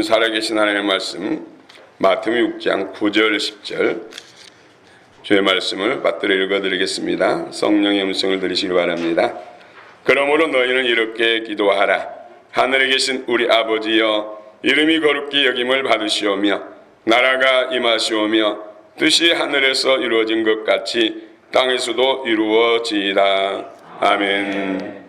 살아계신 하나님의 말씀 마태복음 6장 9절 10절 주의 말씀을 받들어 읽어드리겠습니다. 성령의 음성을 들으시기 바랍니다. 그러므로 너희는 이렇게 기도하라. 하늘에 계신 우리 아버지여, 이름이 거룩히 여김을 받으시오며 나라가 임하시오며 뜻이 하늘에서 이루어진 것 같이 땅에서도 이루어지이다. 아멘.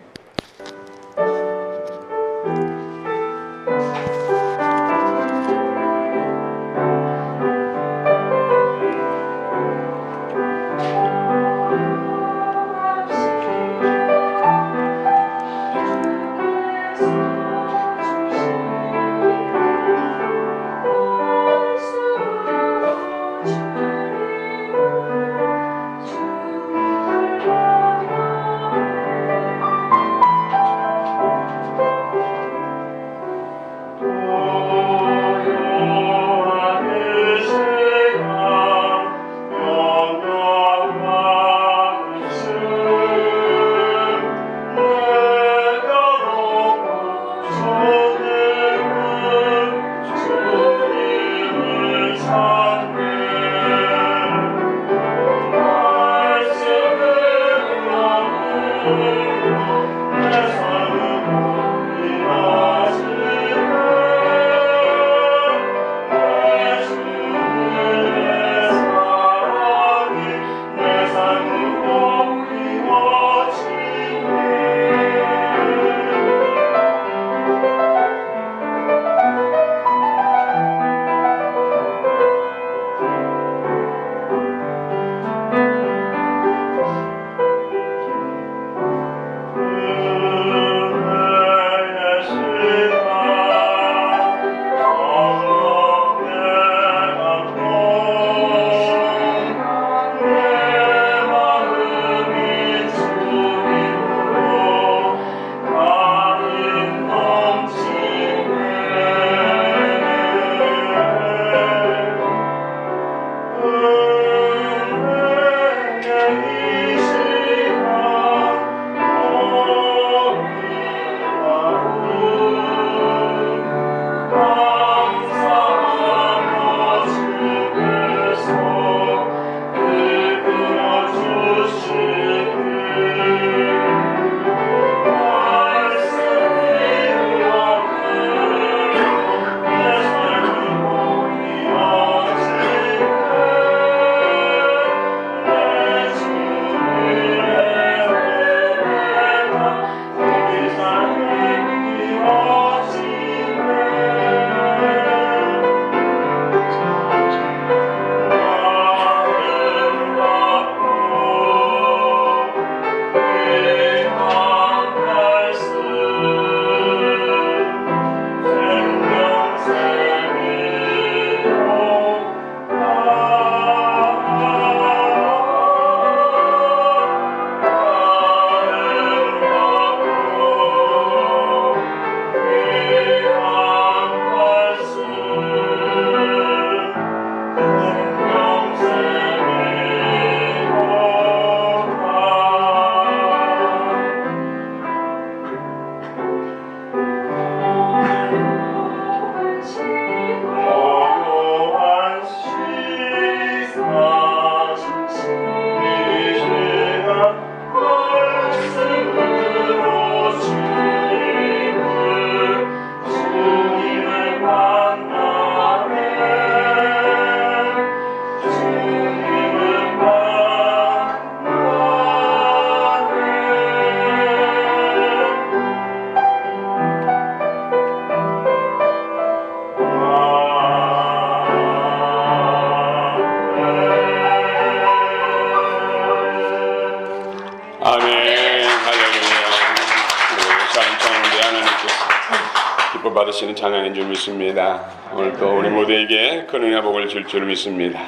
받으시는 찬양인 줄 믿습니다. 오늘도 우리 모두에게 큰 은혜와 복을 줄 줄 믿습니다.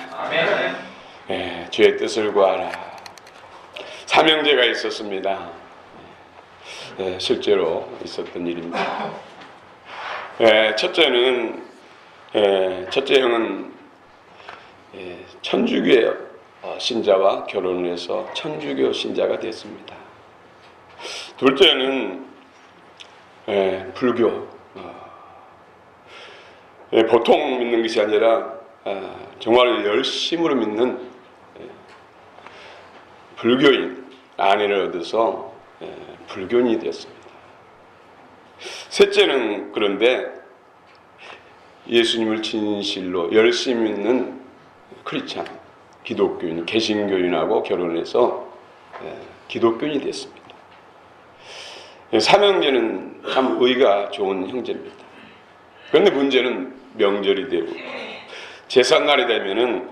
주의 뜻을 구하라. 삼형제가 있었습니다. 실제로 있었던 일입니다. 첫째 형은 천주교 신자와 결혼을 해서 천주교 신자가 됐습니다. 둘째는 불교 보통 믿는 것이 아니라 정말 열심으로 믿는 불교인 아내를 얻어서 불교인이 되었습니다. 셋째는 그런데 예수님을 진실로 열심히 믿는 크리스찬, 기독교인, 개신교인하고 결혼해서 기독교인이 됐습니다. 삼형제는 참 의가 좋은 형제입니다. 그런데 문제는 명절이 되고 제삿날이 되면은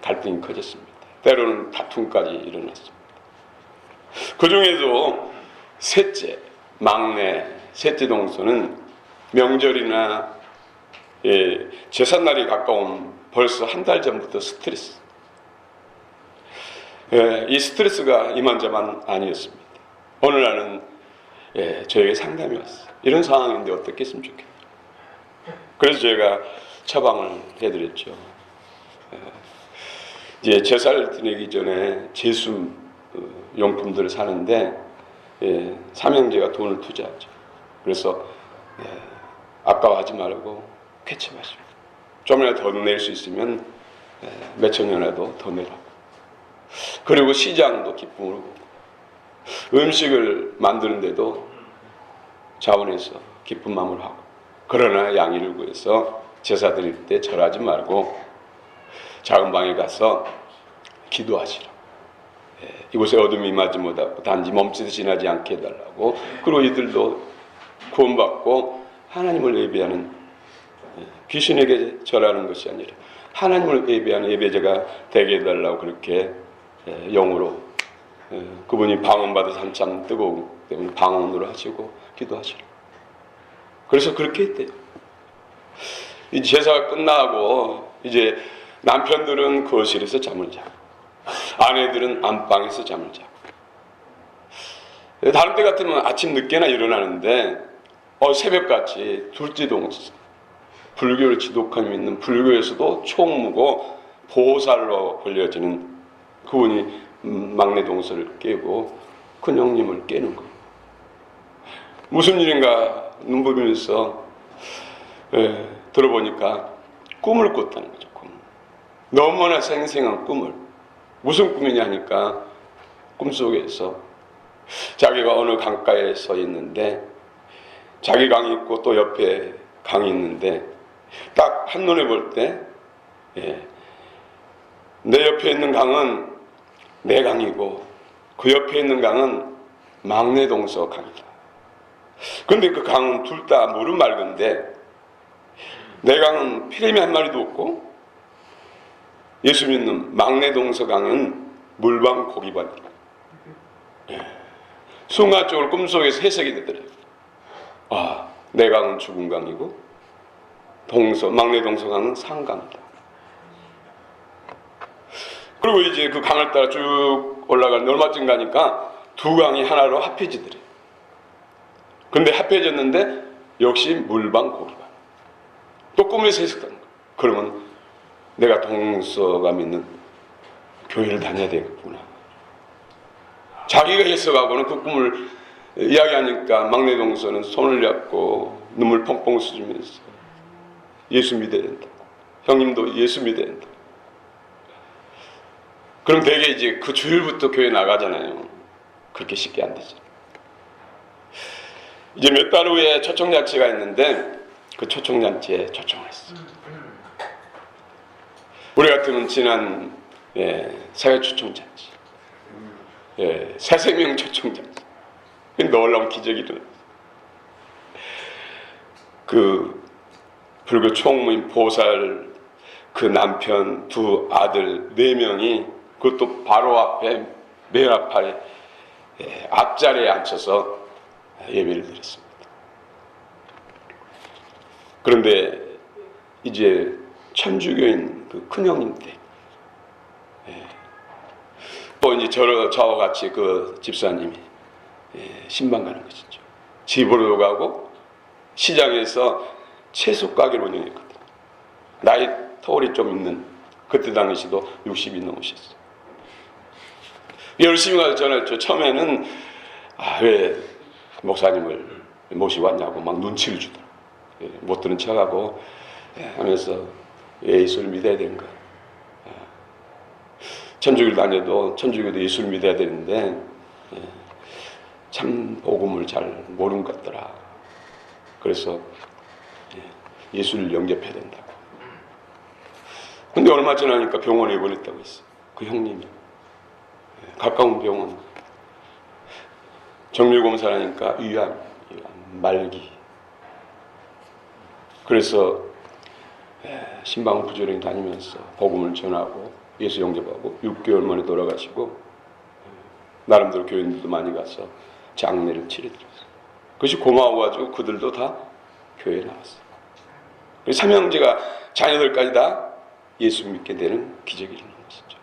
갈등이 커졌습니다. 때로는 다툼까지 일어났습니다. 그 중에도 셋째, 막내, 셋째 동서는 명절이나 제삿날이 가까운 벌써 한 달 전부터 스트레스. 이 스트레스가 이만저만 아니었습니다. 어느 날은 저에게 상담이 왔어요. 이런 상황인데 어떻게 했으면 좋겠다. 그래서 제가 처방을 해드렸죠. 이제 제사를 지내기 전에 제수 용품들을 사는데 삼형제가 돈을 투자하죠. 그래서 아까워하지 말고 쾌채마시고 좀이라도 더 낼 수 있으면 몇천 원이라도 더 내라고. 그리고 시장도 기쁨으로 보고 음식을 만드는데도 자원해서 기쁜 마음으로 하고, 그러나 양해를 구해서 제사 드릴 때 절하지 말고 작은 방에 가서 기도하시라. 이곳에 어둠이 임하지 못하고 단지 몸짓이 지나지 않게 해달라고. 그리고 이들도 구원받고 하나님을 예배하는, 귀신에게 절하는 것이 아니라 하나님을 예배하는 예배자가 되게 해달라고 그렇게 영으로, 그분이 방언받아서 한참 뜨거우기 때문에 방언으로 하시고 기도하시라. 그래서 그렇게 했대요. 이 제사가 끝나고 이제 남편들은 거실에서 잠을 자고 아내들은 안방에서 잠을 자고, 다른 때 같으면 아침 늦게나 일어나는데 새벽같이 둘째 동서, 불교를 지독하게 믿는 불교에서도 총무고 보살로 불려지는 그분이 막내 동서를 깨고 큰 형님을 깨는 거예요. 무슨 일인가 눈부비면서 들어보니까 꿈을 꿨다는 거죠. 너무나 생생한 꿈을. 무슨 꿈이냐 하니까 꿈속에서 자기가 어느 강가에 서 있는데 자기 강이 있고 또 옆에 강이 있는데 딱 한눈에 볼 때 내 옆에 있는 강은 내 강이고 그 옆에 있는 강은 막내 동서 강이다. 그런데 그 강은 둘 다 물은 맑은데 내 강은 피레미 한 마리도 없고 예수 믿는 막내 동서 강은 물방 고기반이다. 순간적으로 꿈속에서 해석이 되더라고요. 내 강은 죽은 강이고 막내 동서 강은 산강이다. 그리고 이제 그 강을 따라 쭉 올라가는데 얼마쯤 가니까 두 강이 하나로 합해지더래요. 근데 합해졌는데 역시 물방 고기반. 또 꿈에서 해석하는 거예요. 그러면 내가 동서가 믿는 교회를 다녀야 되겠구나. 자기가 해석하고는 그 꿈을 이야기하니까 막내 동서는 손을 잡고 눈물 펑펑 쏟으면서 예수 믿어야 된다. 형님도 예수 믿어야 된다. 그럼 되게 이제 그 주일부터 교회 나가잖아요. 그렇게 쉽게 안 되죠. 이제 몇 달 후에 초청잔치가 있는데 그 초청잔치에 초청을 했어. 우리 같으면 지난 사회 초청잔치, 새생명 초청잔치, 놀라운 기적이 일어났어. 그 불교 총무인 보살 그 남편 두 아들 4명이 그것도 바로 앞에 맨 앞에 앞자리에 앉혀서 예배를 드렸습니다. 그런데 이제 천주교인 그 큰형님 때 또 이제 저와 같이 그 집사님이 신방 가는 것이죠. 집으로 가고 시장에서 채소 가게를 운영했거든요. 나이 터울이 좀 있는, 그때 당시도 60이 넘으셨어요. 열심히 가서 전화했죠. 처음에는 왜 목사님을 모시고 왔냐고 막 눈치를 주더라고요. 못 들은 척하고 하면서 예수를 믿어야 되는 거예요. 천주교를 다녀도 천주교도 예수를 믿어야 되는데 참 복음을 잘 모르는 것 같더라. 그래서 예수를 영접해야 된다고. 근데 얼마 지나니까 병원에 입원했다고 했어. 그 형님이. 가까운 병원. 정밀검사라니까 위암, 말기. 그래서 신방부조령이 다니면서 복음을 전하고 예수 영접하고 6개월 만에 돌아가시고 나름대로 교인들도 많이 가서 장례를 치러드렸어요. 그것이 고마워가지고 그들도 다 교회에 나왔어요. 삼형제가 자녀들까지 다 예수 믿게 되는 기적이 일어난 것이죠.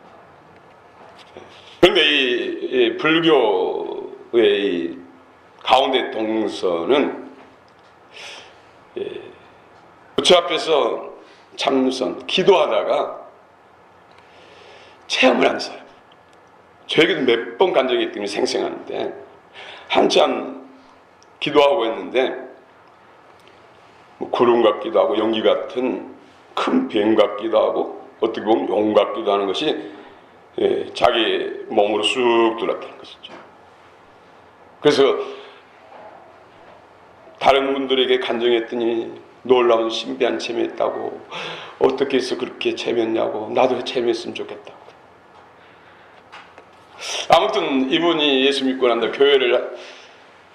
그런데 이 불교의 이 가운데 동서는 부처 앞에서 참선, 기도하다가 체험을 한 사람. 저에게도 몇 번 간 적이 있기 때문에 생생한데 한참 기도하고 있는데 뭐 구름 같기도 하고 연기 같은 큰 뱀 같기도 하고 어떻게 보면 용 같기도 하는 것이 자기 몸으로 쑥 들어왔다는 것이죠. 그래서 다른 분들에게 간증했더니 놀라운 신비한 체험했다고, 어떻게 해서 그렇게 체험했냐고, 나도 체험했으면 좋겠다고. 아무튼 이분이 예수 믿고 난 다음에 교회를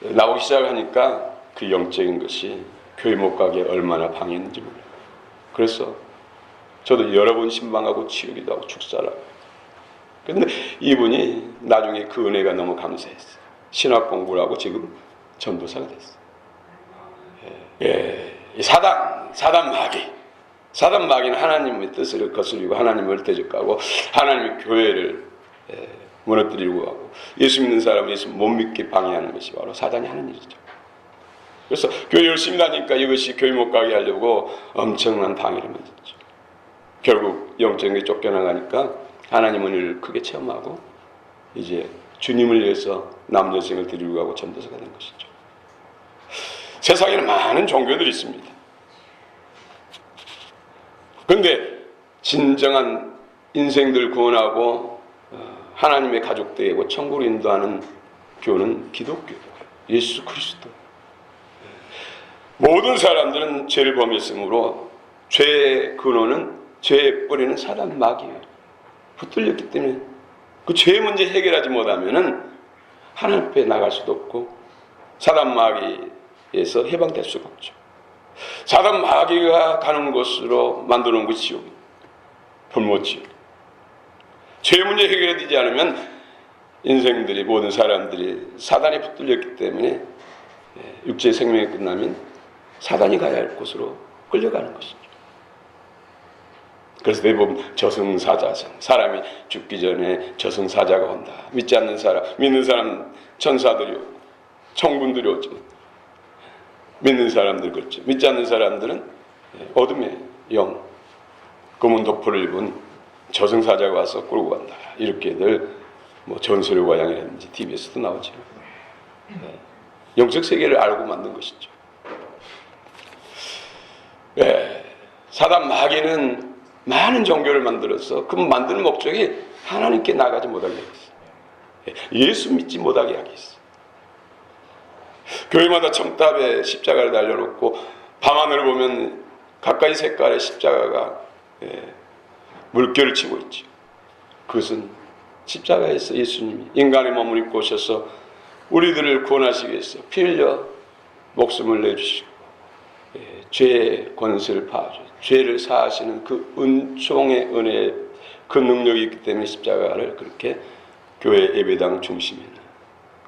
나오기 시작하니까 그 영적인 것이 교회 못 가게 얼마나 방해했는지 몰라요. 그래서 저도 여러 번 신방하고 치우기도 하고 축사하고. 그런데 이분이 나중에 그 은혜가 너무 감사했어요. 신학 공부를 하고 지금 전도사가 됐어요. 사단 마귀는 하나님의 뜻을 거스리고 하나님을 대적하고 하나님의 교회를 무너뜨리려고 하고 예수 믿는 사람은 예수 못 믿게 방해하는 것이 바로 사단이 하는 일이죠. 그래서 교회 열심히 다니까 이것이 교회 못 가게 하려고 엄청난 방해를 만들었죠. 결국 영적인 게 쫓겨나가니까 하나님 은혜를 크게 체험하고 이제 주님을 위해서 남여생을 드리고 가고 전도사가 된 것이죠. 세상에는 많은 종교들이 있습니다. 그런데 진정한 인생들 구원하고 하나님의 가족 되고 천국으로 인도하는 교는 기독교, 예수 그리스도. 모든 사람들은 죄를 범했으므로 죄의 근원은 죄의 뿌리는 사단 마귀예요. 붙들렸기 때문에 그 죄의 문제 해결하지 못하면은 하나님 앞에 나갈 수도 없고 사단 마귀에서 해방될 수가 없죠. 사단 마귀가 가는 곳으로 만들어 놓은 것이 지옥, 불모지옥. 죄의 문제 해결되지 않으면 인생들이 모든 사람들이 사단에 붙들렸기 때문에 육체의 생명이 끝나면 사단이 가야 할 곳으로 끌려가는 것이죠. 그래서 대부분 저승사자성, 사람이 죽기 전에 저승사자가 온다. 믿지 않는 사람, 믿는 사람 천사들이 오고 천군들이 오지만 믿는 사람들 그렇죠. 믿지 않는 사람들은 어둠의 영, 검은 도포를 입은 저승사자가 와서 끌고 간다. 이렇게들 뭐 전설의 고향이라든지 TV에서도 나오죠. 영적 세계를 알고 만든 것이죠. 사단 마귀는 많은 종교를 만들어서 그 만드는 목적이 하나님께 나가지 못하게 하겠어요. 예수 믿지 못하게 하겠어요. 교회마다 첨탑에 십자가를 달려놓고 밤하늘을 보면 각가지 색깔의 십자가가 물결을 치고 있죠. 그것은 십자가에서 예수님이 인간의 몸을 입고 오셔서 우리들을 구원하시기 위해서 피 흘려 목숨을 내주시고 죄의 권세를 파하셔 죄를 사하시는 그 은총의 은혜, 그 능력이 있기 때문에 십자가를 그렇게 교회 예배당 중심에 있는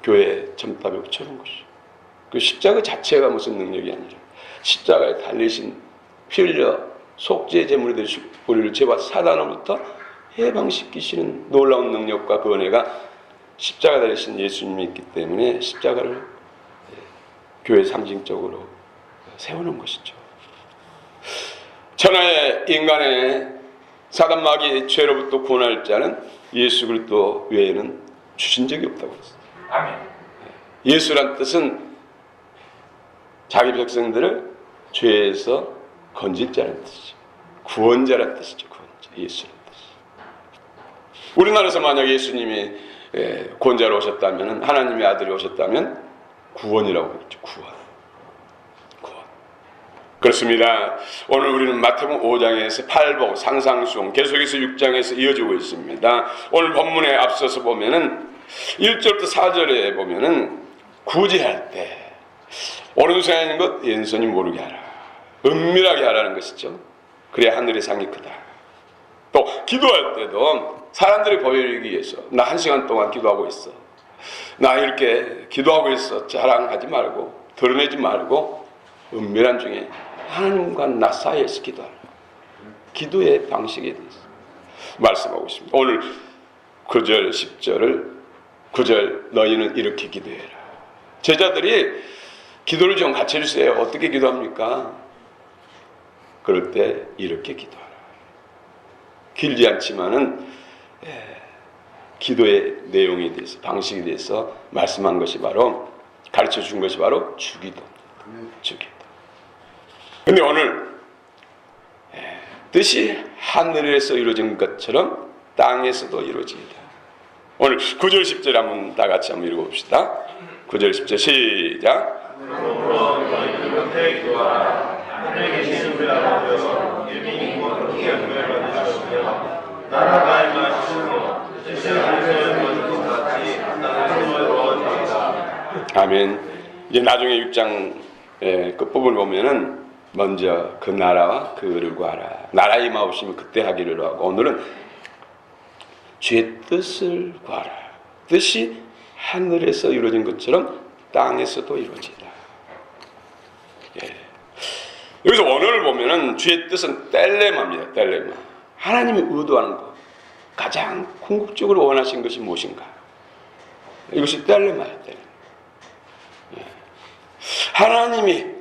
교회 첨탑에 붙여놓은 것이죠. 그 십자가 자체가 무슨 능력이 아니라 십자가에 달리신 피 흘려 속죄 제물이 되시고 우리를 죄와 사단으로부터 해방시키시는 놀라운 능력과 그 은혜가 십자가 달리신 예수님이 있기 때문에 십자가를 교회 상징적으로 세우는 것이죠. 천하의 인간의 사단 마귀의 죄로부터 구원할 자는 예수 그리스도 외에는 주신 적이 없다고 했어요. 아멘. 예수란 뜻은 자기 백성들을 죄에서 건질 자라는 뜻이죠. 구원자라는 뜻이죠. 구원자, 예수라는 뜻이죠. 우리나라에서 만약 예수님이 구원자로 오셨다면, 하나님의 아들이 오셨다면 구원이라고 그랬죠. 구원. 그렇습니다. 오늘 우리는 마태복음 5장에서 8복 상상수훈 계속해서 6장에서 이어지고 있습니다. 오늘 본문에 앞서서 보면은 1절부터 4절에 보면은 구제할 때 오른손에 있는 것 왼손이 모르게 하라. 은밀하게 하라는 것이죠. 그래야 하늘의 상이 크다. 또 기도할 때도 사람들이 보이기 위해서 나 1시간 동안 기도하고 있어. 나 이렇게 기도하고 있어. 자랑하지 말고 드러내지 말고 은밀한 중에 하나님과 나 사이에서 기도하라. 기도의 방식에 대해서 말씀하고 있습니다. 오늘 9절 10절을 9절 너희는 이렇게 기도해라. 제자들이 기도를 좀 같이 해주세요. 어떻게 기도합니까? 그럴 때 이렇게 기도하라. 길지 않지만은 기도의 내용에 대해서 방식에 대해서 말씀한 것이 바로 가르쳐 준 것이 바로 주기도. 주기도. 근데 오늘 뜻이 하늘에서 이루어진 것처럼 땅에서도 이루어집니다. 오늘 9절 10절 한번 다 같이 한번 읽어봅시다. 9절 10절 시작. 하늘에 계신 우리 아버지여 이름이 이름으로 크게 받으셨으며 나라가 임하시며 뜻을 하늘에서 이루어진 것 같이 땅에서 이루어지리이다. 아멘. 이제 나중에 6장 끝부분을 보면은 먼저 그 나라와 그를 구하라. 나라 임하옵시면 그때 하기를 하고 오늘은 주의 뜻을 구하라. 뜻이 하늘에서 이루어진 것처럼 땅에서도 이루어지다. 여기서 원어를 보면은 주의 뜻은 텔레마입니다. 텔레마. 하나님이 의도하는 것, 가장 궁극적으로 원하신 것이 무엇인가? 이것이 텔레마예요. 텔레마. 하나님이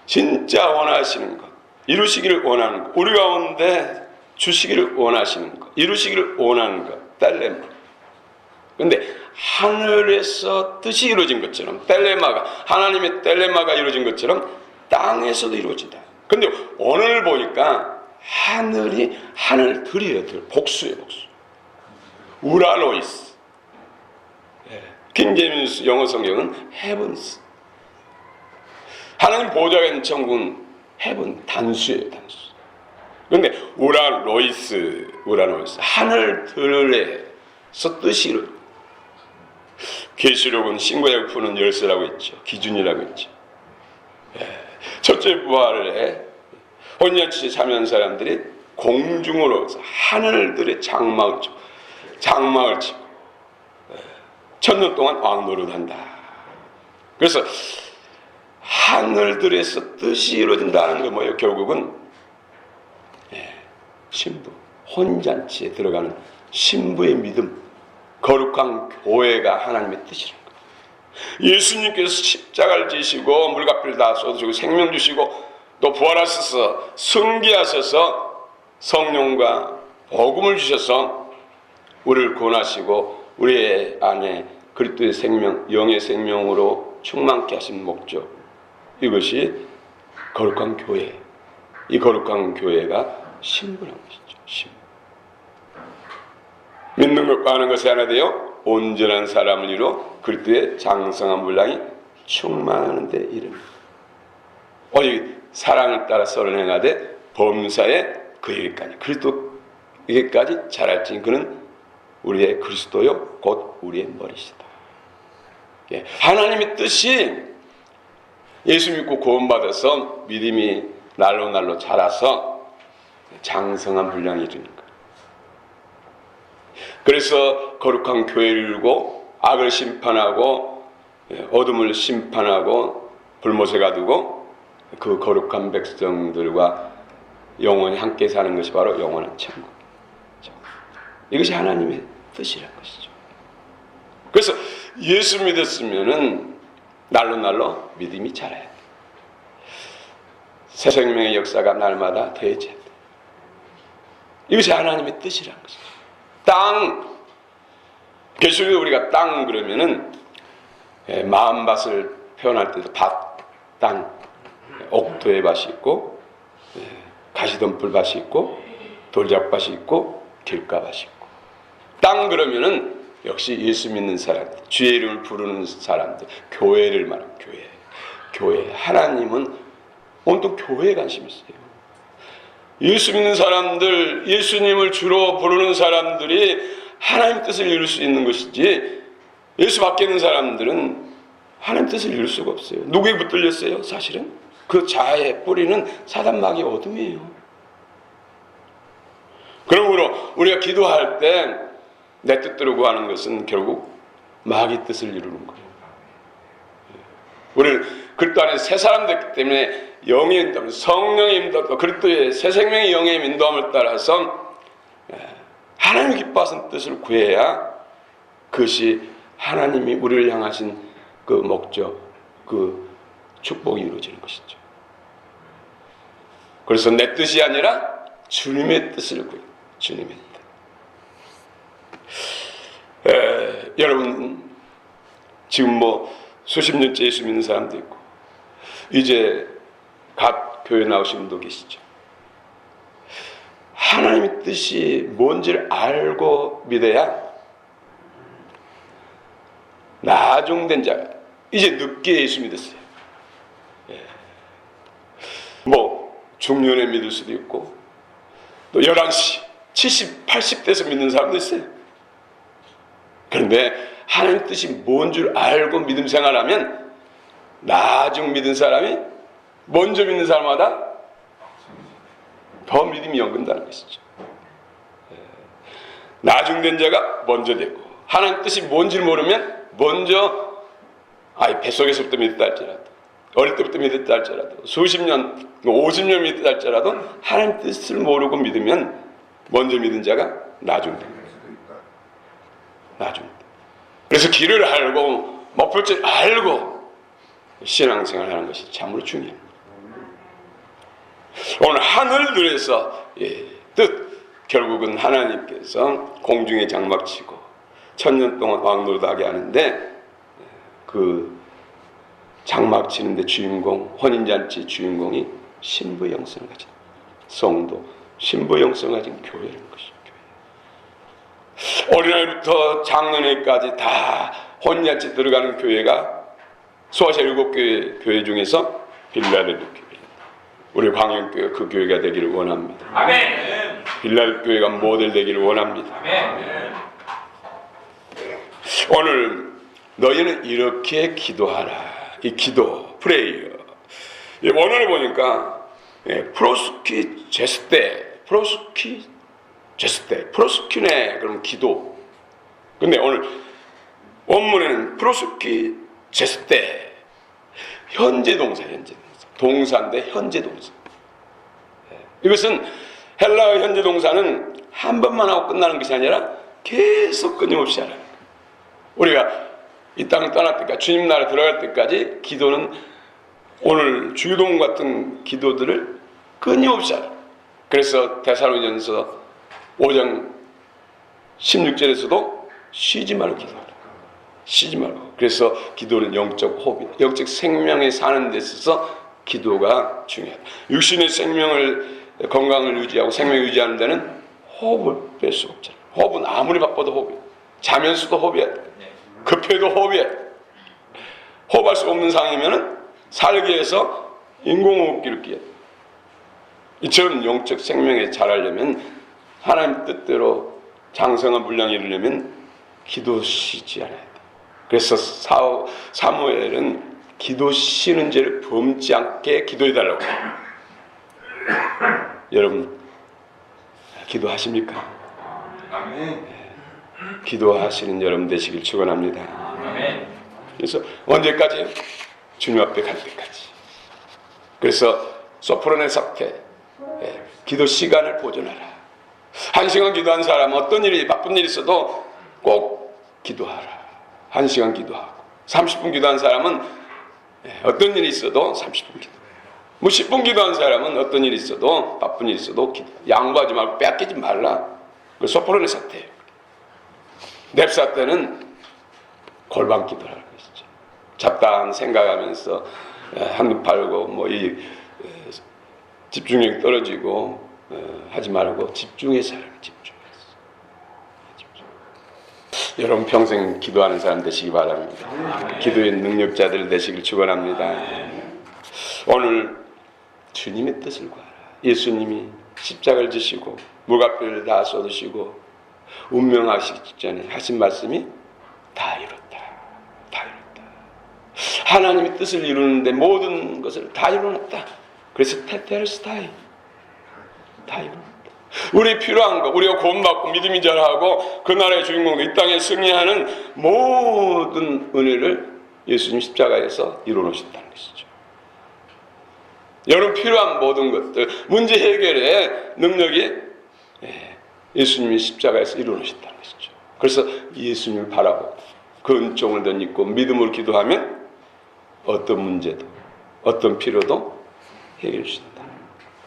진짜 원하시는 것, 이루시기를 원하는 것, 우리 가운데 주시기를 원하시는 것, 이루시기를 원하는 것, 텔레마. 그런데 하늘에서 뜻이 이루어진 것처럼 텔레마가, 하나님의 텔레마가 이루어진 것처럼 땅에서도 이루어진다. 그런데 오늘 보니까 하늘들이에요. 복수예요. 복수. 우라노이스. 킹제임스 영어 성경은 heavens. 하나님 보좌가 있는 천국은 heaven, 단수예요. 단수. 그런데 우라노이스. 하늘들에서 뜻이 이루어진다. 계시록은 신구약을 푸는 열쇠라고 했죠. 기준이라고 했죠. 첫째 부활에 혼연치 참여한 사람들이 공중으로 하늘들의 장막을 치고 천년 동안 왕노릇한다. 그래서 하늘들에서 뜻이 이루어진다는 게 뭐예요? 결국은 신부, 혼잔치에 들어가는 신부의 믿음, 거룩한 교회가 하나님의 뜻이라는 거예요. 예수님께서 십자가를 지시고 물값을 다 쏟으시고 생명 주시고 또 부활하셔서 승리하셔서 성령과 복음을 주셔서 우리를 구원하시고 우리의 안에 그리스도의 생명, 영의 생명으로 충만케 하신 목적, 이것이 거룩한 교회. 이 거룩한 교회가 신부란 것이죠. 신부. 믿는 것과 하는 것이 하나 되어 온전한 사람을 이루어 그리스도의 장성한 분량이 충만하는 데 이릅니다. 오직 사랑을 따라 썰을 행하되 범사에 그에게까지 그리스도에게까지 자랄지 그는 우리의 그리스도요 곧 우리의 머리시다. 하나님의 뜻이 예수 믿고 구원받아서 믿음이 날로 자라서 장성한 분량이 이르는 거예요. 그래서 거룩한 교회를 이루고 악을 심판하고 어둠을 심판하고 불못에 가두고 그 거룩한 백성들과 영원히 함께 사는 것이 바로 영원한 천국. 이것이 하나님의 뜻이라는 것이죠. 그래서 예수 믿었으면은 날로 믿음이 자라야 돼. 새 생명의 역사가 날마다 더해져야 돼. 이것이 하나님의 뜻이라는 것이죠. 땅, 계시록에 우리가 땅 그러면은 마음밭을 표현할 때도 밭, 땅, 옥토의 밭이 있고, 가시덤불 밭이 있고, 돌짝밭이 있고, 길가밭이 있고. 땅 그러면은 역시 예수 믿는 사람들, 주의 이름을 부르는 사람들, 교회를 말하는 교회. 하나님은 온통 교회에 관심이 있어요. 예수 믿는 사람들, 예수님을 주로 부르는 사람들이 하나님 뜻을 이룰 수 있는 것이지, 예수 밖에 있는 사람들은 하나님 뜻을 이룰 수가 없어요. 누구에 붙들렸어요? 사실은 그 자아의 뿌리는 사단마귀의 어둠이에요. 그러므로 우리가 기도할 때 내 뜻대로 구하는 것은 결국 마귀 뜻을 이루는 거예요. 우리는 그리스도 안에 새 사람 됐기 때문에 영의 인도함, 성령의 인도함, 그리스도의 새 생명의 영의 인도함을 따라서 하나님이 기뻐하시는 뜻을 구해야 그것이 하나님이 우리를 향하신 그 목적, 그 축복이 이루어지는 것이죠. 그래서 내 뜻이 아니라 주님의 뜻을 구해요. 주님의 뜻. 여러분 지금 뭐 수십 년째 예수 믿는 사람도 있고 이제 갓 교회 나오신 분도 계시죠. 하나님의 뜻이 뭔지를 알고 믿어야 나중된 자가 이제 늦게 예수 믿었어요. 뭐 중년에 믿을 수도 있고 또 11시, 70, 80대에서 믿는 사람도 있어요. 그런데 하나님의 뜻이 뭔 줄 알고 믿음 생활하면 나중 믿은 사람이 먼저 믿는 사람마다 더 믿음이 연근다는 것이죠. 나중된 자가 먼저 되고 하나님 뜻이 뭔지를 모르면 먼저 뱃속에서부터 믿었다 할지라도 어릴 때부터 믿었다 할지라도 수십 년, 50년 믿었다 할지라도 하나님 뜻을 모르고 믿으면 먼저 믿은 자가 나중됩니다. 그래서 길을 알고 목표를 알고 신앙생활을 하는 것이 참으로 중요합니다. 오늘 하늘들에서 뜻 결국은 하나님께서 공중에 장막치고 천년 동안 왕노릇하게 하는데 그 장막치는데 주인공, 혼인잔치 주인공이 신부 영성을 가진 성도, 신부 영성을 가진 교회라는 것이죠. 어린아이부터 장년회까지 다 혼인잔치 들어가는 교회가 소아시 7교회 중에서 빌라델 교회. 우리 광영교회 그 교회가 되기를 원합니다. 아멘. 빌라델 교회가 모델 되기를 원합니다. 아멘. 오늘 너희는 이렇게 기도하라. 이 기도, 프레이어. 원어를 보니까 프로스키 제스테, 프로스키네 그럼 기도. 근데 오늘 원문에는 프로스키 제스테 현재 동사. 동사인데 현재 동사. 이것은 헬라어 현재 동사는 한 번만 하고 끝나는 것이 아니라 계속 끊임없이 하라. 우리가 이 땅을 떠날 때까지 주님 나라 들어갈 때까지 기도는 오늘 주기도문 같은 기도들을 끊임없이 하라. 그래서 데살로니가전서 5장 16절에서도 쉬지 말고 기도하라. 쉬지 말고. 그래서 기도는 영적 호흡이다. 영적 생명에 사는 데 있어서 기도가 중요하다. 육신의 생명을 건강을 유지하고 생명을 유지하는 데는 호흡을 뺄 수가 없잖아요. 호흡은 아무리 바빠도 호흡이야. 자면서도 호흡이야. 급해도 호흡이야. 호흡할 수 없는 상황이면은 살기 위해서 인공호흡기를 끼야 돼. 이처럼 영적 생명에 자라려면 하나님 뜻대로 장성한 분량이 이루려면 기도 쉬지 않아야 돼. 그래서 사무엘은 기도 쉬는 죄를 범지 않게 기도해달라고 해요. 여러분 기도하십니까? 아멘. 기도하시는 여러분 되시길 축원합니다. 아멘. 그래서 언제까지? 주님 앞에 갈 때까지. 그래서 소프로네 사태 기도 시간을 보존하라. 1시간 기도한 사람 어떤 일이 바쁜 일이 있어도 꼭 기도하라. 1시간 기도하고 30분 기도한 사람은 어떤 일이 있어도 30분 기도. 뭐 10분 기도한 사람은 어떤 일이 있어도 바쁜 일이 있어도 기도. 양보하지 말고 빼앗기지 말라. 그 소프로네 사태예요. 넵사 때는 골방 기도를 하는 것이죠. 잡다한 생각하면서 한눈 팔고 뭐 이 집중력이 떨어지고 하지 말고 집중해서 하라고. 여러분 평생 기도하는 사람 되시기 바랍니다. 기도의 능력자들 되시길 축원합니다. 오늘 주님의 뜻을 구하라. 예수님이 십자가를 지시고 물값비를 다 쏟으시고 운명하시기 직전에 하신 말씀이 다 이뤘다. 다 이뤘다. 하나님의 뜻을 이루는데 모든 것을 다 이루었다. 그래서 테텔스타이 다 이뤘다. 우리 필요한 것, 우리가 구원받고 믿음이 자라고 그 나라의 주인공도 이 땅에 승리하는 모든 은혜를 예수님 십자가에서 이루어놓으셨다는 것이죠. 여러분 필요한 모든 것들, 문제 해결의 능력이 예수님이 십자가에서 이루어놓으셨다는 것이죠. 그래서 예수님을 바라보고 그 은총을 덧입고 믿음으로 기도하면 어떤 문제도 어떤 필요도 해결해 주신다.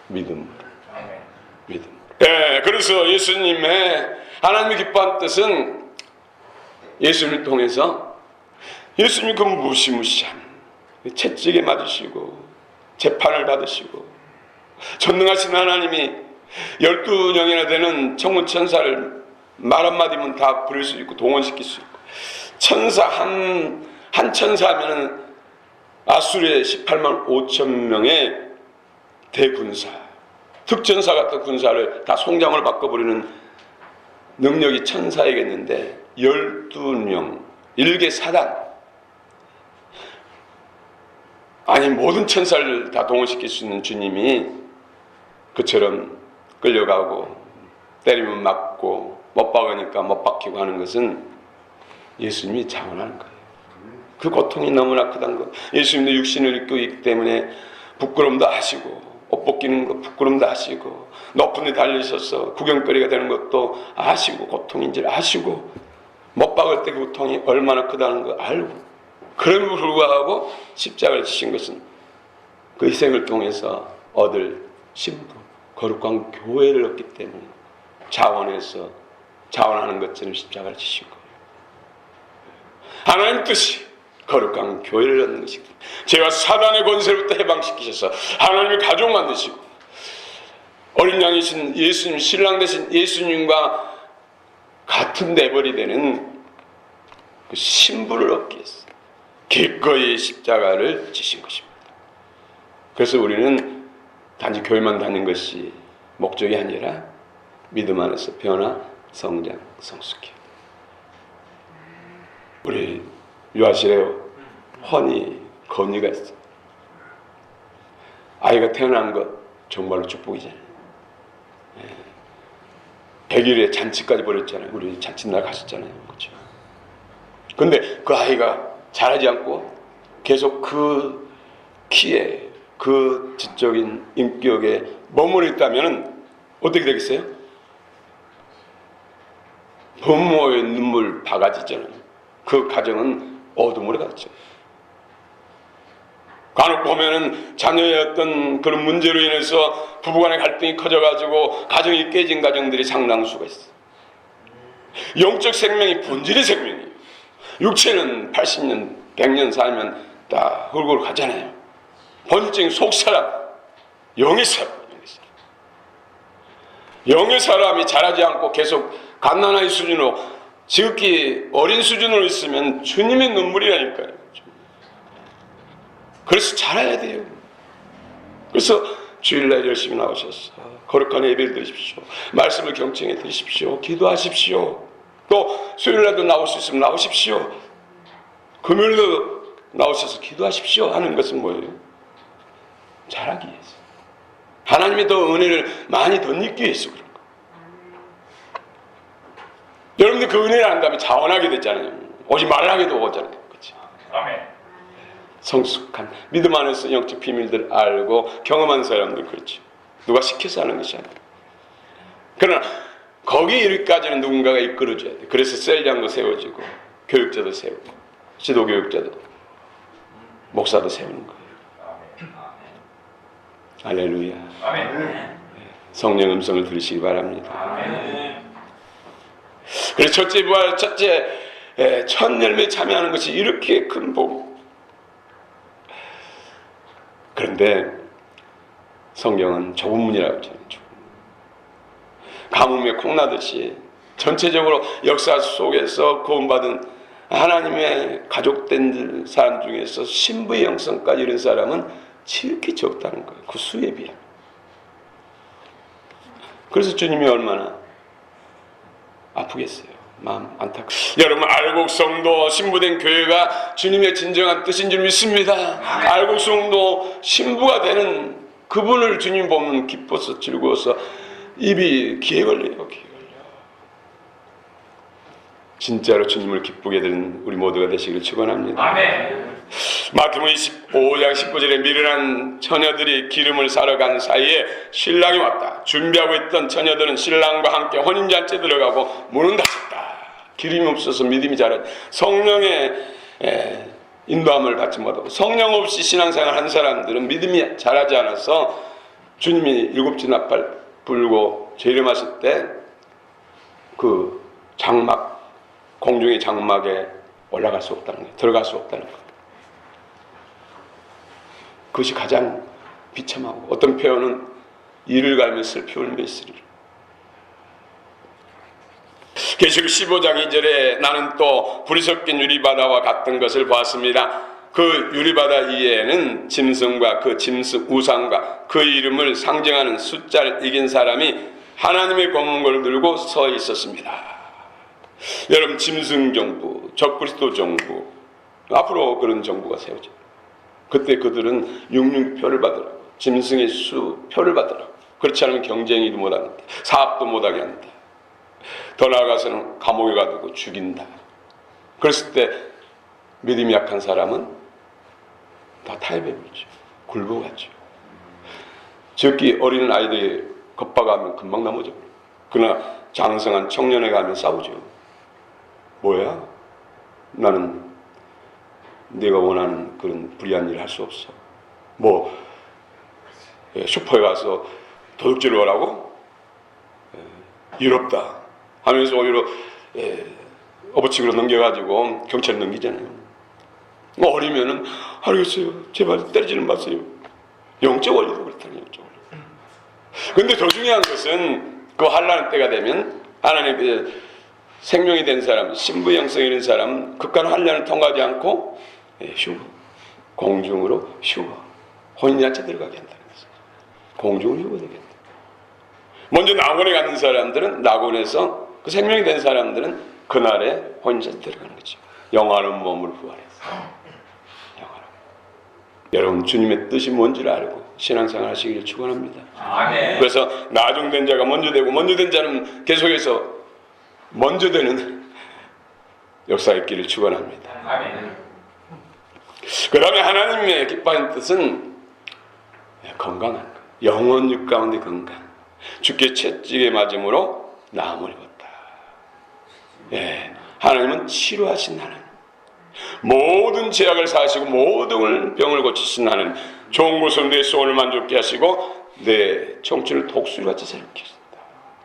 믿음으로. 믿음. 그래서 예수님의 하나님의 기뻐한 뜻은 예수님을 통해서 예수님이 그 무시무시한 채찍에 맞으시고 재판을 받으시고 전능하신 하나님이 12명이나 되는 천군 천사를 말 한마디면 다 부릴 수 있고 동원시킬 수 있고 천사 한 천사면은 아수르의 18만 5천 명의 대군사 특전사 같은 군사를 다 송장을 바꿔버리는 능력이 천사에게있는데 12명, 일개 사단 아니 모든 천사를 다 동원시킬 수 있는 주님이 그처럼 끌려가고 때리면 맞고 못 박으니까 못 박히고 하는 것은 예수님이 자원하는 거예요. 그 고통이 너무나 크다는 것. 예수님도 육신을 입고 있기 때문에 부끄러움도 하시고 옷 벗기는 것 부끄럼도 아시고 높은 데 달리셔서 구경거리가 되는 것도 아시고 고통인 줄 아시고 못 박을 때 그 고통이 얼마나 크다는 거 알고 그럼에도 불구하고 십자가를 지신 것은 그 희생을 통해서 얻을 신부 거룩한 교회를 얻기 때문에 자원해서 자원하는 것처럼 십자가를 지신 거예요. 하나님 뜻이 거룩한 교회를 얻는 것이고 제가 사단의 권세로부터 해방시키셔서 하나님의 가족 만드시고 어린 양이신 예수님 신랑 되신 예수님과 같은 내벌이 되는 그 신부를 얻기 위해서 기꺼이 십자가를 지신 것입니다. 그래서 우리는 단지 교회만 다니는 것이 목적이 아니라 믿음 안에서 변화, 성장, 성숙해. 우리 유아실에 헌이, 건이가 있어. 아이가 태어난 것 정말로 축복이잖아요. 100일에 잔치까지 벌였잖아요. 우리 잔치날 가셨잖아요. 그렇죠? 근데 그 아이가 자라지 않고 계속 그 키에 그 지적인 인격에 머무르 있다면 어떻게 되겠어요? 부모의 눈물 바가지잖아요. 그 가정은 어둠으로 갔죠. 간혹 보면은 자녀의 어떤 그런 문제로 인해서 부부간의 갈등이 커져가지고 가정이 깨진 가정들이 상당수가 있어. 영적 생명이 본질의 생명이에요. 육체는 80년, 100년 살면 다 흙으로 가잖아요. 본질적인 속사람, 영의 사람. 영의 사람이 자라지 않고 계속 갓난아이 수준으로 지극히 어린 수준으로 있으면 주님의 눈물이라니까요. 그래서 자라야 돼요. 그래서 주일날 열심히 나오셔서 거룩한 예배를 드리십시오. 말씀을 경청해 드리십시오. 기도하십시오. 또 수요일날도 나올 수 있으면 나오십시오. 금요일도 나오셔서 기도하십시오 하는 것은 뭐예요? 자라기 위해서. 하나님이 더 은혜를 많이 덧입기 위해서 그런 거예요. 여러분들 그 은혜를 안 다음에 자원하게 됐잖아요. 오지 말라게도 오잖아요. 그렇죠? 아멘. 성숙한 믿음 안에서 영적 비밀들 알고 경험한 사람들 그렇죠. 누가 시켜서 하는 것이 아니에요. 그러나 거기 이르기까지는 누군가가 이끌어줘야 돼. 그래서 셀장도 세워지고 교육자도 세우고 지도교육자도 목사도 세우는 거예요. 할렐루야. 아멘. 성령 음성을 들으시기 바랍니다. 아멘. 그래서 첫째 부활, 첫째 첫 열매에 참여하는 것이 이렇게 큰 복. 그런데 성경은 좁은 문이라고 했잖아요. 가뭄에 콩나듯이 전체적으로 역사 속에서 구원받은 하나님의 가족된 사람 중에서 신부의 영성까지 이룬 사람은 지극히 적다는 거예요. 그 수에 비하면. 그래서 주님이 얼마나 아프겠어요. 마음 안타깝고. 여러분, 알곡성도 신부된 교회가 주님의 진정한 뜻인 줄 믿습니다. 알곡성도 신부가 되는 그분을 주님 보면 기뻐서 즐거워서 입이 귀에 걸려요. 귀에 걸려. 진짜로 주님을 기쁘게 되는 우리 모두가 되시기를 축원합니다. 아멘. 마태복음 25장 19절에 미련한 처녀들이 기름을 사러 간 사이에 신랑이 왔다. 준비하고 있던 처녀들은 신랑과 함께 혼인잔치에 들어가고 문은 닫혔다. 기름이 없어서 믿음이 자라지, 성령의 인도함을 받지 못하고 성령 없이 신앙생활 한 사람들은 믿음이 자라지 않아서 주님이 일곱째 나팔 불고 재림하실 때 그 장막, 공중의 장막에 올라갈 수 없다는 거예요. 들어갈 수 없다는 거예요. 그것이 가장 비참하고, 어떤 표현은 이를 갈며 슬피 울며 있으리라. 계시록 15장 2절에 나는 또 불이 섞인 유리바다와 같은 것을 보았습니다. 그 유리바다 위에는 짐승과 그 짐승 우상과 그 이름을 상징하는 숫자를 이긴 사람이 하나님의 검은고를 들고 서 있었습니다. 여러분, 짐승 정부, 적그리스도 정부, 앞으로 그런 정부가 세워져요. 그때 그들은 육륜표를 받으라고, 짐승의 수 표를 받으라고. 그렇지 않으면 경쟁이도 못한다. 사업도 못하게 한다. 더 나아가서는 감옥에 가두고 죽인다. 그랬을 때 믿음이 약한 사람은 다 타협해버리죠. 굴복하죠. 적기 어린 아이들이 겁박하면 금방 넘어져. 그러나 장성한 청년에 가면 싸우죠. 뭐야? 나는 내가 원하는 그런 불의한 일을 할 수 없어. 뭐 슈퍼에 가서 도둑질을 하라고? 이롭다 하면서 오히려 어부치기로 넘겨가지고 경찰에 넘기잖아요. 어리면은 알겠어요, 제발 때리지는 마세요. 영적 원리도 그렇다는 영적 원리. 근데 더 중요한 것은 그 환난 때가 되면 하나님의 생명이 된 사람, 신부 영성이 있는 사람은 극한 환난을 통과하지 않고 휴거, 공중으로 휴거, 혼인잔치 들어가게 한다는 거죠. 공중으로 휴거되게 한다. 먼저 낙원에 가는 사람들은, 낙원에서 그 생명이 된 사람들은 그날에 혼인잔치 들어가는 거죠. 영원한 몸을 부활해서. 영원한. 여러분, 주님의 뜻이 뭔지를 알고 신앙생활 하시기를 축원합니다. 아멘. 그래서 나중된 자가 먼저 되고, 먼저 된 자는 계속해서 먼저 되는 역사의 있기를 축원합니다. 아멘. 그 다음에 하나님의 기뻐하는 뜻은 건강한 것, 영혼 육 가운데 건강. 주께 채찍에 맞음으로 나음을 입었다. 하나님은 치료하신 하나님, 모든 죄악을 사하시고 모든 병을 고치신 하나님, 좋은 곳으로 내 소원을 만족케 하시고 내 청춘을 독수리같이 새롭게 하신다.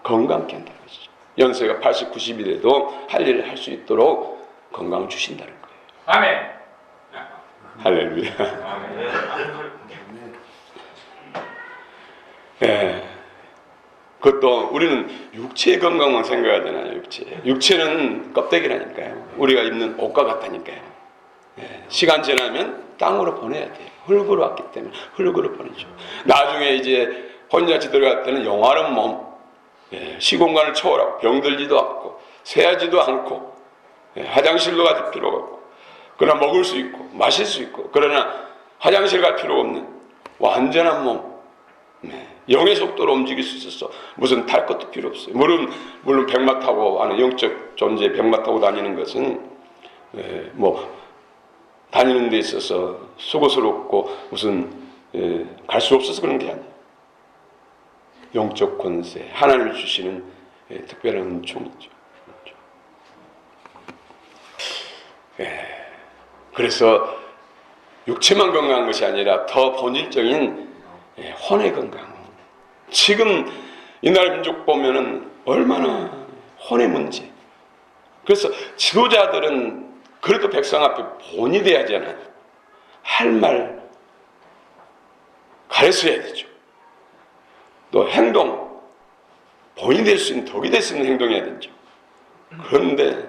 건강케 한다는 것이죠. 연세가 80, 90이 돼도 할 일을 할 수 있도록 건강을 주신다는 거예요. 아멘. 할렐루야. 그것도 우리는 육체의 건강만 생각하잖아요. 육체는 껍데기라니까요. 우리가 입는 옷과 같다니까요. 시간 지나면 땅으로 보내야 돼요. 흙으로 왔기 때문에 흙으로 보내죠. 나중에 이제 혼인잔치 들어갈 때는 영화로운 몸, 시공간을 초월하고 병들지도 않고 새하지도 않고 화장실도 갈 필요가 없고, 그러나 먹을 수 있고 마실 수 있고, 그러나 화장실 갈 필요가 없는 완전한 몸, 영의 속도로 움직일 수 있어서 무슨 탈 것도 필요 없어요. 물론 백마 타고 하는 영적 존재, 백마 타고 다니는 것은 뭐 다니는 데 있어서 수고스럽고 무슨 갈 수 없어서 그런 게 아니에요. 영적 권세, 하나님이 주시는 특별한 총이죠. 그래서 육체만 건강한 것이 아니라 더 본질적인 혼의 건강. 지금 이날 민족 보면은 얼마나 혼의 문제. 그래서 지도자들은 그래도 백성 앞에 본이 돼야지 않아요. 할 말 가르쳐야 되죠. 또 행동, 본이 될 수 있는, 덕이 될 수 있는 행동해야 되죠. 그런데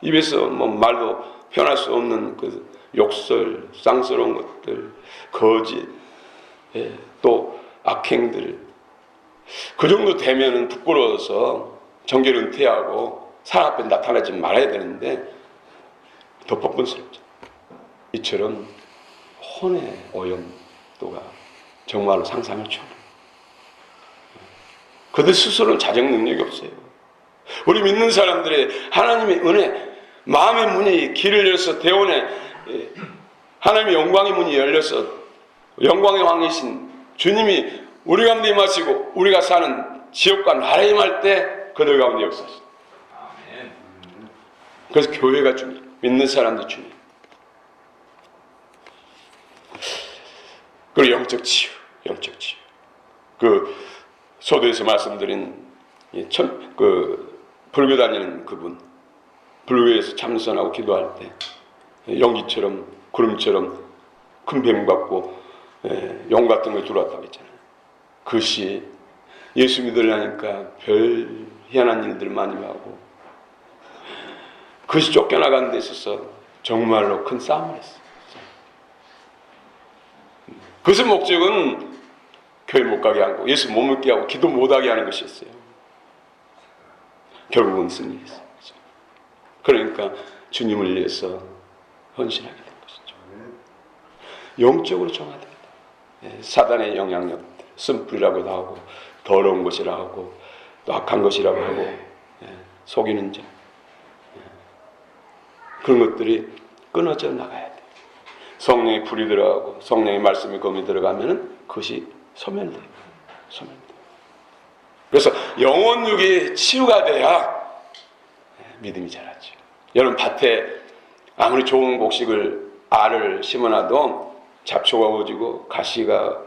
입에서 뭐 말도 표현할 수 없는 그 욕설, 쌍스러운 것들, 거짓, 또 악행들, 그 정도 되면은 부끄러워서 정결 은퇴하고 사람 앞에 나타나지 말아야 되는데 더 뻔뻔스럽죠. 이처럼 혼의 오염도가 정말로 상상을 초월해요. 그들 스스로는 자정 능력이 없어요. 우리 믿는 사람들의 하나님의 은혜, 마음의 문이 길을 열어서 대원에 하나님의 영광의 문이 열려서 영광의 왕이신 주님이 우리 가운데 임하시고 우리가 사는 지역과 나라에 임할 때 그들 가운데 역사하시죠. 그래서 교회가 주님, 믿는 사람도 주님. 그리고 영적 치유, 영적 치유. 그 소도에서 말씀드린 불교 다니는 그분, 불교에서 참선하고 기도할 때 연기처럼 구름처럼 큰 뱀 같고 용 같은 거 들어왔다고 했잖아요. 그것이 예수 믿으려니까 별 희한한 일들을 많이 하고 그것이 쫓겨나가는 데 있어서 정말로 큰 싸움을 했어요. 그것의 목적은 교회 못 가게 하고 예수 못 믿게 하고 기도 못 하게 하는 것이었어요. 결국은 승리했어요. 그러니까 주님을 위해서 헌신하게 된 것이죠. 영적으로 정화됩니다. 사단의 영향력들, 쓴뿌리라고도 하고 더러운 것이라 하고 또 악한 것이라고 하고 속이는 자, 그런 것들이 끊어져 나가야 돼요. 성령의 불이 들어가고 성령의 말씀이 검이 들어가면은 그것이 소멸돼요. 소멸돼요. 그래서 영혼육이 치유가 돼야 믿음이 자라죠. 여러분 밭에 아무리 좋은 곡식을 알을 심어놔도 잡초가 오지고 가시가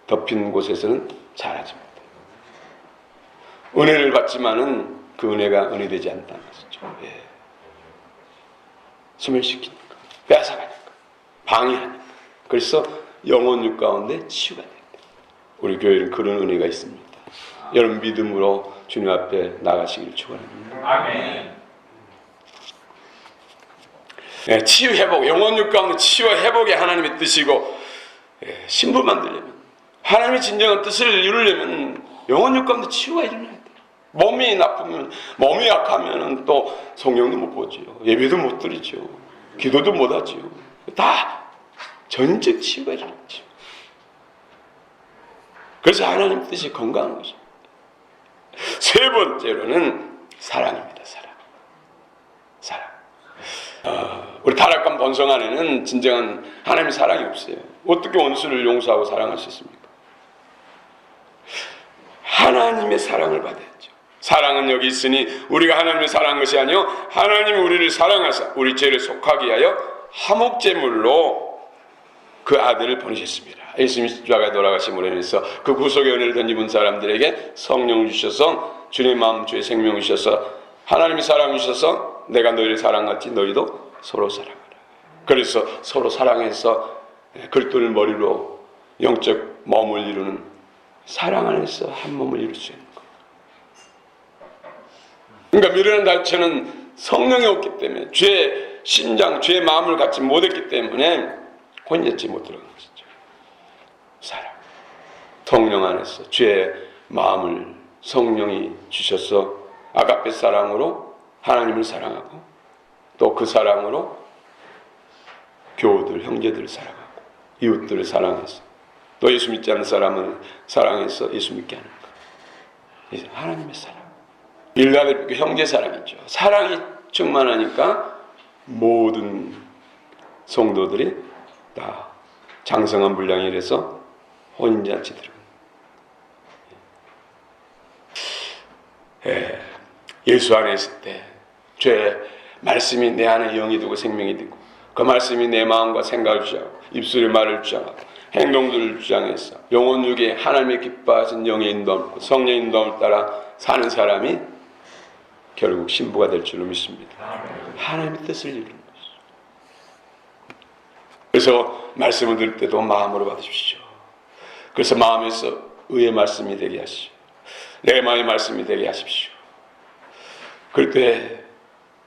덮인 곳에서는 자라지 못해요. 은혜를 받지만은 그 은혜가 은혜되지 않다는 것이죠. 소멸시키니까, 빼앗아가니까, 방해하니까. 그래서 영혼육 가운데 치유가 됩니다. 우리 교회는 그런 은혜가 있습니다. 여러분 믿음으로 주님 앞에 나가시기를 축원합니다. 아멘. 치유 회복, 영혼육 가운데 치유와 회복이 하나님의 뜻이고 신부 만들려면 하나님의 진정한 뜻을 이루려면 영혼육 가운데 치유가 일어나야 돼요. 몸이 나쁘면, 몸이 약하면 또 성령도 못 보지요. 예배도 못 드리죠. 기도도 못 하지요. 다 전적 치유가 일어나죠. 그래서 하나님 뜻이 건강한 것입니다. 세 번째로는 사랑입니다. 사랑. 우리 타락한 본성 안에는 진정한 하나님의 사랑이 없어요. 어떻게 원수를 용서하고 사랑할 수 있습니까? 하나님의 사랑을 받아야죠. 사랑은 여기 있으니 우리가 하나님을 사랑한 것이 아니요 하나님이 우리를 사랑하사 우리 죄를 속하게 하여 화목제물로 그 아들을 보내셨습니다. 예수님이 십자가에 돌아가심으로 인해서 그 구속의 은혜를 던집은 사람들에게 성령을 주셔서 주님의 마음 주의 생명을 주셔서 하나님이 사랑을 주셔서 내가 너희를 사랑같이 너희도 서로 사랑하라. 그래서 서로 사랑해서 그리스도를 머리로 영적 몸을 이루는 사랑 안에서 한 몸을 이룰 수 있는 거예요. 그러니까 미련한 달체는 성령이 없기 때문에 죄의 심장, 죄의 마음을 갖지 못했기 때문에 혼잡지 못 들어간 것이죠. 사랑. 성령 안에서 죄의 마음을 성령이 주셔서 아가페 사랑으로 하나님을 사랑하고 또 그 사랑으로 교우들, 형제들을 사랑하고 이웃들을 사랑해서 또 예수 믿지 않는 사람을 사랑해서 예수 믿게 하는 것. 하나님의 사랑. 빌라델피아 형제 사랑이죠. 사랑이 충만하니까 모든 성도들이 다 장성한 분량이 이래서 혼인잔치 들어갑니다. 예수 안에 있을 때 죄 말씀이 내 안에 영이 되고 생명이 되고 그 말씀이 내 마음과 생각을 주장하고 입술의 말을 주장하고 행동들을 주장해서 영혼육에 하나님의 기뻐하신 영의 인도함 성령의 인도함을 따라 사는 사람이 결국 신부가 될 줄로 믿습니다. 하나님의 뜻을 이루는 것이죠. 그래서 말씀을 들을 때도 마음으로 받으십시오. 그래서 마음에서 의의 말씀이 되게 하시오. 내 마음의 말씀이 되게 하십시오. 그럴 때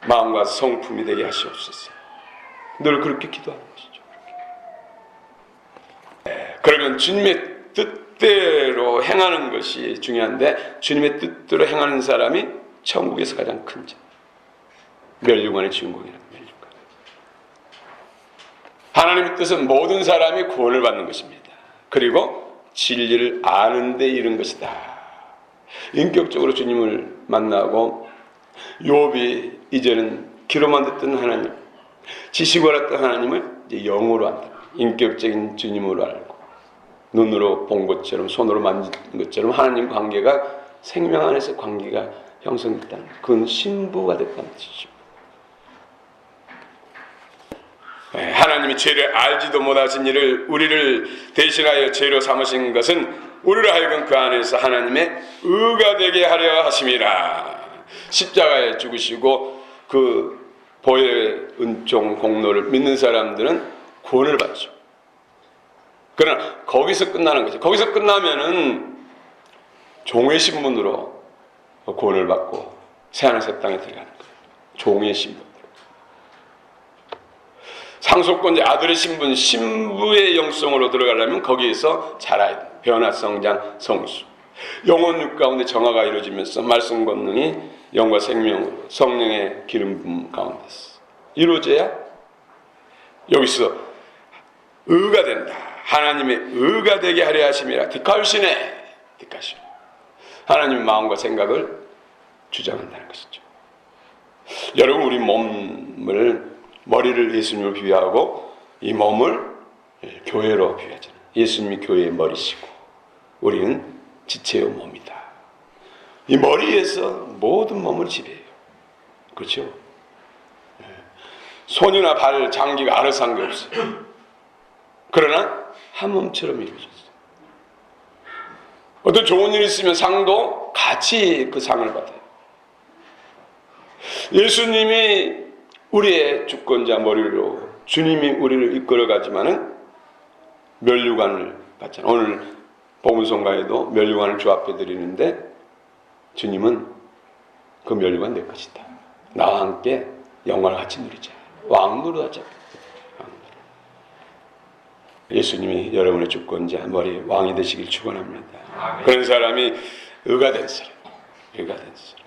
마음과 성품이 되게 하시옵소서. 늘 그렇게 기도하는 것이죠. 그러면 주님의 뜻대로 행하는 것이 중요한데, 주님의 뜻대로 행하는 사람이 천국에서 가장 큰 자, 멸류관의 주인공이라는 멸류관. 하나님의 뜻은 모든 사람이 구원을 받는 것입니다. 그리고 진리를 아는 데 이른 것이다. 인격적으로 주님을 만나고, 욥이 이제는 귀로만 듣던 하나님, 지식으로 알았던 하나님을 이제 영으로 안다. 인격적인 주님으로 알고 눈으로 본 것처럼, 손으로 만진 것처럼 하나님 관계가, 생명 안에서 관계가 형성됐다는, 그건 신부가 됐다는 뜻이죠. 하나님이 죄를 알지도 못하신 일을 우리를 대신하여 죄로 삼으신 것은 우리를 하여금 그 안에서 하나님의 의가 되게 하려 하심이라. 십자가에 죽으시고 그 보혈의 은총 공로를 믿는 사람들은 구원을 받죠. 그러나 거기서 끝나는 거죠. 거기서 끝나면은 종의 신분으로 구원을 받고 새하늘 새 땅에 들어가는 거예요. 종의 신분. 상속권자 아들의 신분, 신부의 영성으로 들어가려면 거기에서 자라야 돼요. 변화, 성장, 성수. 영혼 육 가운데 정화가 이루어지면서 말씀 권능이 영과 생명으로 성령의 기름 부음 가운데서 이루어져야 여기서 의가 된다. 하나님의 의가 되게 하려 하심이라. 디카우시네. 디카시. 하나님의 마음과 생각을 주장한다는 것이죠. 여러분, 우리 몸을, 머리를 예수님을 비유하고 이 몸을 교회로 비유하잖아요. 예수님이 교회의 머리시고 우리는 지체의 몸이다. 이 머리에서 모든 몸을 지배해요. 그렇죠? 손이나 발, 장기가 알아서 한 게 없어요. 그러나 한 몸처럼 이루어졌어요. 어떤 좋은 일이 있으면 상도 같이 그 상을 받아요. 예수님이 우리의 주권자 머리로 주님이 우리를 이끌어가지만은 멸류관을 받잖아요. 오늘 복음성가에도 멸류관을 주 앞에 드리는데 주님은 그 멸류관 내 것이다. 나와 함께 영광을 같이 누리자. 왕노릇하자. 예수님이 여러분의 주권자 머리 왕이 되시길 축원합니다. 그런 사람이 의가 된 사람, 의가 된 사람.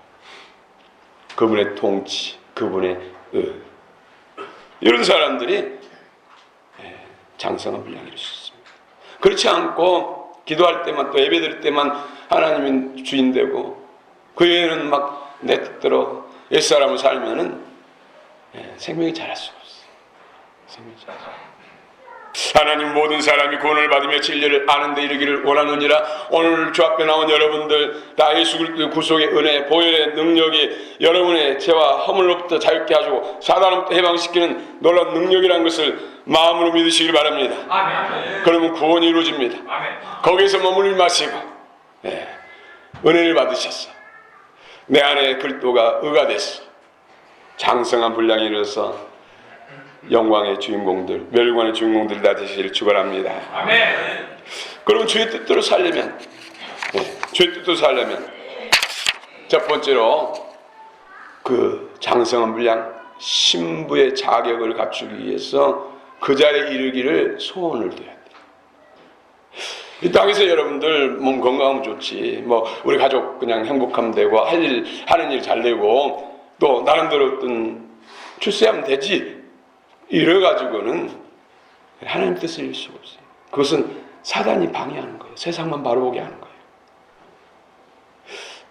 그분의 통치, 그분의 의. 이런 사람들이 장성한 분량을 이룰 수 있습니다. 그렇지 않고 기도할 때만 또 예배드릴 때만 하나님은 주인 되고 그 외에는 막 내 뜻대로 옛사람을 살면은 생명이 자랄 수가 없어요. 생명이 자랄 수가 없어요. 하나님 모든 사람이 구원을 받으며 진리를 아는 데 이르기를 원하느니라. 오늘 주 앞에 나온 여러분들 다 예수 그리스도의 구속의 은혜, 보혈의 능력이 여러분의 죄와 허물로부터 자유케 하시고 사단으로부터 해방시키는 놀라운 능력이라는 것을 마음으로 믿으시길 바랍니다. 아멘. 그러면 구원이 이루어집니다. 아멘. 거기에서 머물지 마시고 은혜를 받으셨어. 내 안에 그리스도가 의가 됐어. 장성한 분량이 이르러서 영광의 주인공들, 멸관의 주인공들이 다 되시기를 축원합니다. 아멘. 그럼 주의 뜻대로 살려면, 주의 뜻대로 살려면 첫 번째로 그 장성한 분량 신부의 자격을 갖추기 위해서 그 자리에 이르기를 소원을 둬야 돼. 이 땅에서 여러분들 몸 건강하면 좋지. 뭐 우리 가족 그냥 행복하면 되고 하는 일 잘 되고 또 나름대로 어떤 출세하면 되지. 이래가지고는 하나님 뜻을 이룰 수가 없어요. 그것은 사단이 방해하는 거예요. 세상만 바라보게 하는 거예요.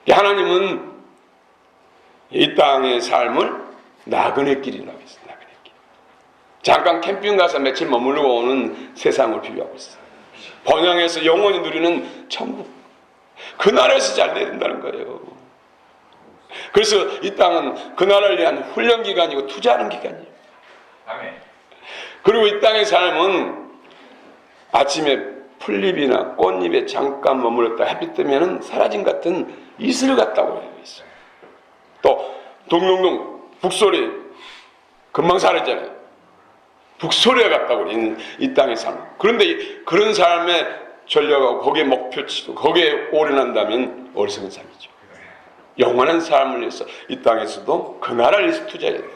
하나님은 이 땅의 삶을 나그네 길이라고 했어요. 나그네 길. 잠깐 캠핑 가서 며칠 머무르고 오는 세상을 비유하고 있어요. 번영에서 영원히 누리는 천국. 그 나라에서 잘 돼야 된다는 거예요. 그래서 이 땅은 그 나라를 위한 훈련 기간이고 투자하는 기간이에요. 아멘. 그리고 이 땅의 삶은 아침에 풀잎이나 꽃잎에 잠깐 머물렀다 햇빛 뜨면은 사라진 같은 이슬 같다고 알고 있어요. 또 동동동 북소리 금방 사라지잖아요. 북소리가 같다고 이 땅의 삶. 그런데 그런 삶의 전력하고 거기에 목표치고 거기에 올인한다면 어리석은 삶이죠. 영원한 삶을 위해서 이 땅에서도 그 나라를 위해서 투자해야 돼요.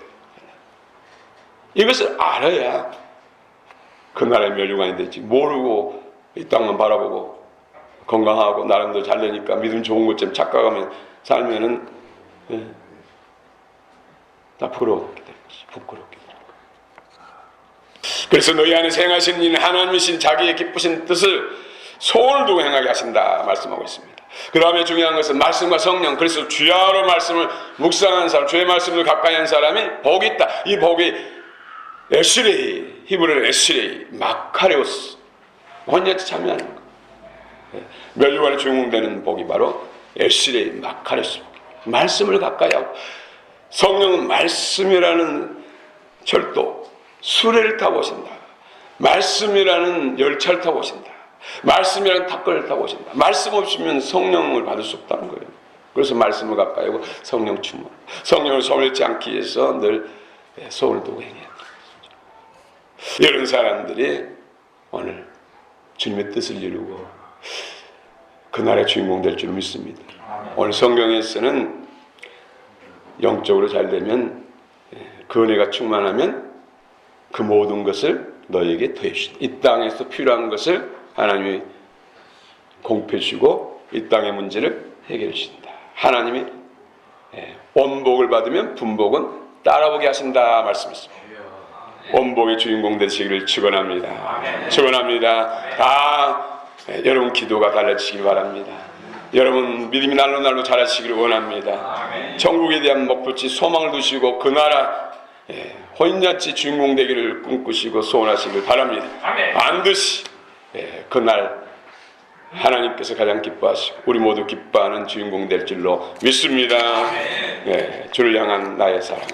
이것을 알아야 그 나라의 멸류관이 되지. 모르고 이 땅만 바라보고 건강하고 나름대로 잘 되니까 믿음 좋은 것좀 착각하면 살면은 다 부끄럽게 되는 것이 부끄럽게 되는 거예요. 그래서 너희 안에서 행하시는 이는 하나님이신 자기의 기쁘신 뜻을 소원을 두고 행하게 하신다 말씀하고 있습니다. 그 다음에 중요한 것은 말씀과 성령, 그래서 주야로 말씀을 묵상하는 사람, 주의 말씀을 가까이 하는 사람이 복이 있다. 이 복이 에시레이, 히브리어로 에시레이, 마카레오스, 혼자치 참여하는 것. 멸류관에 주인공되는 복이 바로 에시레이, 마카레오스 복. 말씀을 가까이 하고, 성령은 말씀이라는 철도, 수레를 타고 오신다. 말씀이라는 열차를 타고 오신다. 말씀이라는 탑걸을 타고 오신다. 말씀 없으면 성령을 받을 수 없다는 거예요. 그래서 말씀을 가까이 하고 성령 충만. 성령을 소멸치 않기 위해서 늘 소원을 두고 행해야 합니다. 이런 사람들이 오늘 주님의 뜻을 이루고 그날의 주인공 될 줄 믿습니다. 오늘 성경에서는 영적으로 잘 되면 그 은혜가 충만하면 그 모든 것을 너에게 더해 주신다. 이 땅에서 필요한 것을 하나님이 공급해 주시고 이 땅의 문제를 해결해 주신다. 하나님이 원복을 받으면 분복은 따라오게 하신다 말씀했습니다. 원복의 주인공 되시기를 축원합니다. 축원합니다. 다 여러분 기도가 달라지시길 바랍니다. 여러분 믿음이 날로 자라시기를 원합니다. 천국에 대한 목표치 소망을 두시고 그 나라 혼인잔치 주인공 되기를 꿈꾸시고 소원하시길 바랍니다. 반드시 그날 하나님께서 가장 기뻐하시고 우리 모두 기뻐하는 주인공 될 줄로 믿습니다. 주를 향한 나의 사랑을